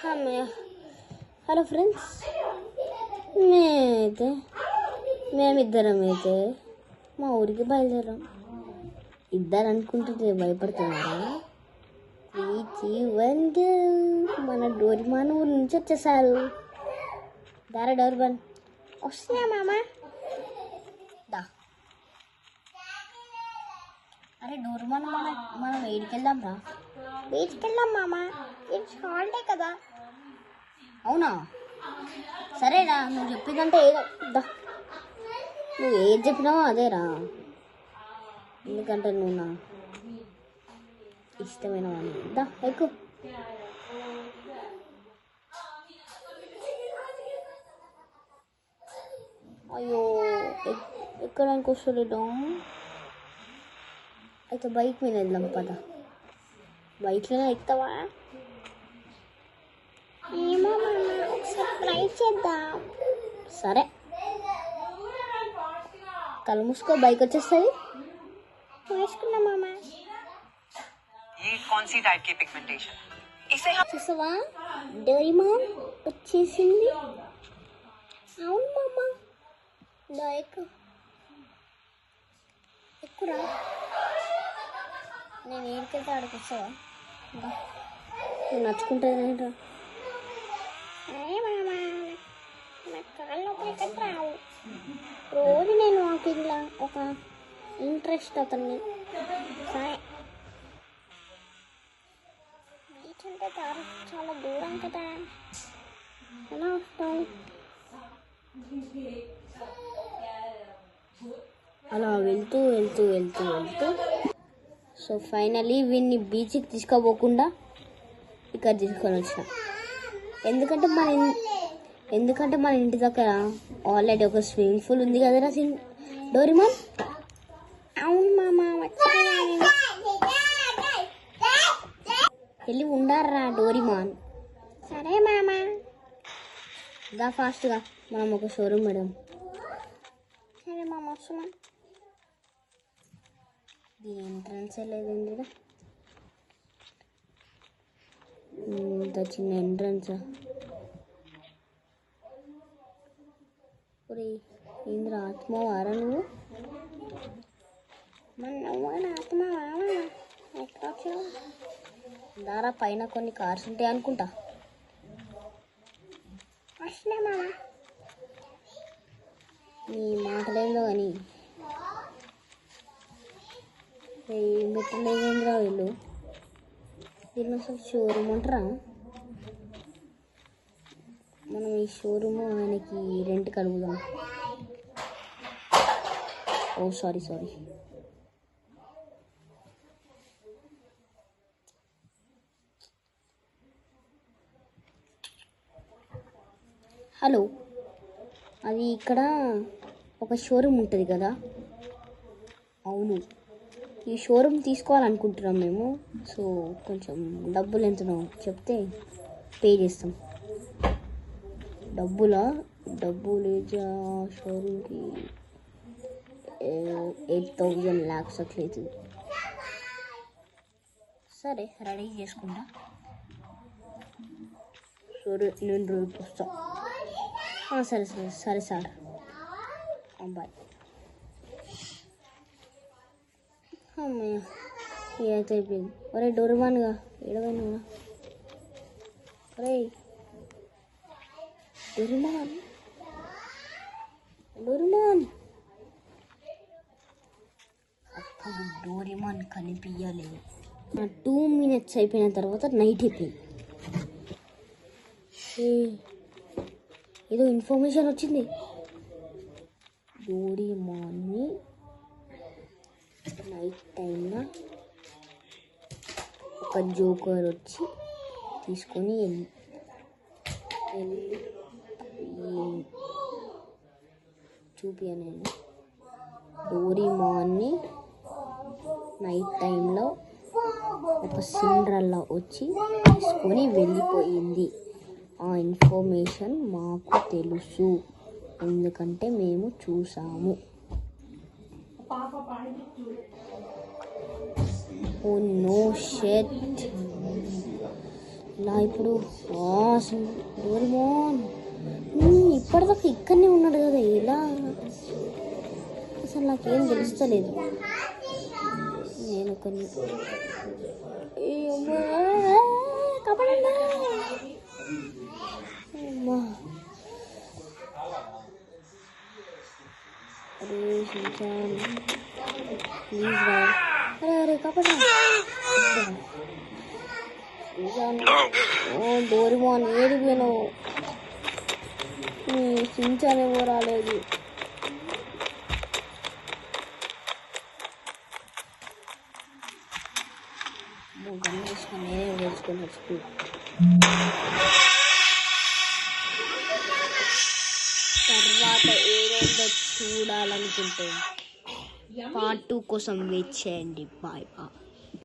Hello friends, మేమిద్దరం అయితే మా ఊరికి బయలుదేరాం. ఇద్దరు అనుకుంటుంటే భయపడుతున్నారా? 3, 2, 1 మన డోరిమాన్ ఊరి నుంచి వచ్చేసారు. దారా డోరిమాన్ వస్తున్నా మామా. దా అరే డోరిమాన్, మనం వేడికెళ్దాం రా. వేడికెళ్దాం మామా, ఇట్స్ హాలిడే కదా. అవునా, సరేరా, నువ్వు చెప్పిందంటే ఏదో దా. నువ్వు ఏది చెప్పినావో అదేరా, ఎందుకంటే నువ్వు నా ఇష్టమైన వాడిని. దా ఎక్కువ. అయ్యో ఎక్కడానికి వస్తలేదా? అయితే బైక్ మీద వెళ్దాం పద. బైక్లోనే ఎక్కుతావా? ఏమో మామ, ఒకసారి ట్రై చేద్దాం. సరే, కళ్ళు మూసుకో, బైక్ వచ్చేస్తుంది. వేసుకున్నా మామ. చూసావా, డోరిమాన్ వచ్చేసింది. అవును మామ, ఎక్కురా. నేను ఏడికెళ్తే ఆడికి వస్తావా? నువ్వు నచ్చుకుంటుందేంట్రా? అరే మామ, నాకు కాళ్ళు లోపలికి రావు. రోజు నేను వాకింగ్లో ఒక ఇంట్రెస్ట్ అతన్ని. సరే, బీచ్ అంటే చాలా దూరం కదా, ఎలా వస్తావు? అలా వెళ్తూ వెళ్తూ వెళ్తూ వెళ్తూ సో ఫైనలీ వీడిని బీచ్కి తీసుకోపోకుండా ఇక్కడ తీసుకొని వచ్చిన. ఎందుకంటే మన ఇంటి దగ్గర ఆల్రెడీ ఒక స్విమ్మింగ్ పూల్ ఉంది కదరా డోరిమాన్. అవును మామ, వెళ్ళి ఉండారా డోరిమాన్. సరే మామ, దా ఫాస్ట్గా, మనం ఒక షోరూమ్ పెడదాం. సరే మామ, వస్తున్నా. దీని ఎంట్రన్స్ లేదండి, ఇంత చిన్న ఎంట్రన్సా? ఇంద్ర ఆత్మ వారా నువ్వు? మన ఆత్మ వారా? ఎక్కడ వచ్చావు? దారా, పైన కొన్ని కార్స్ ఉంటాయి అనుకుంటా. వస్తున్నా మామ. నీ మాటలేందో కానీ ఏం పెట్టలేదురా వీళ్ళు అసలు షోరూమ్ అంటారా? మనం ఈ షోరూమ్ ఆయనకి రెంట్ కలుగుదాం. ఓ సారీ. హలో, అది ఇక్కడ ఒక షోరూమ్ ఉంటుంది కదా? అవును, ఈ షోరూమ్ తీసుకోవాలనుకుంటున్నాం మేము. సో కొంచెం డబ్బులు ఎంతనో చెప్తే పే చేస్తాం. డబ్బులు షోరూమ్కి 8,000 lakhs అట్లేదు. సరే, రెడీ చేసుకుంటా. సరే, నేను రేపు వస్తా. సరే సార్, బాయ్. అమ్మయ్య, అయితే అయిపోయింది. ఒరే డోరిమాన్గా ఏడవైనా? ఒరే డోరిమాన్ అప్పుడు డోరిమాన్ కనిపించలేదు. నా 2 minutes అయిపోయిన తర్వాత నైట్ అయిపోయింది. ఏదో ఇన్ఫర్మేషన్ వచ్చింది. డోరిమాన్ని నైట్ టైంలో ఒక జోకర్ వచ్చి తీసుకొని చూపియను. డోరిమాన్ని నైట్ టైంలో ఒక సిండ్రెల్లా వచ్చి తీసుకొని వెళ్ళిపోయింది. ఆ ఇన్ఫర్మేషన్ మాకు తెలుసు, ఎందుకంటే మేము చూసాము. ఓ నో షిట్, ఇలా ఇప్పుడు డోరేమోన్ ఇప్పటిదాకా ఇక్కడనే ఉన్నాడు కదా, ఇలా అసలు నాకేం తెలుస్తలేదు. నేను కొన్ని ప్లీజ్ రా. అరే కాపాడు. డోరేమోన్ ఏది పోయినావు? షించాన్ ఏమో రాలేదు. నేనే నేర్చుకున్నా స్పీడ్. తర్వాత ఏదో చూడాలనుకుంటే పార్ట్ 2 కోసం వెయిట్ చేయండి. Bye bye.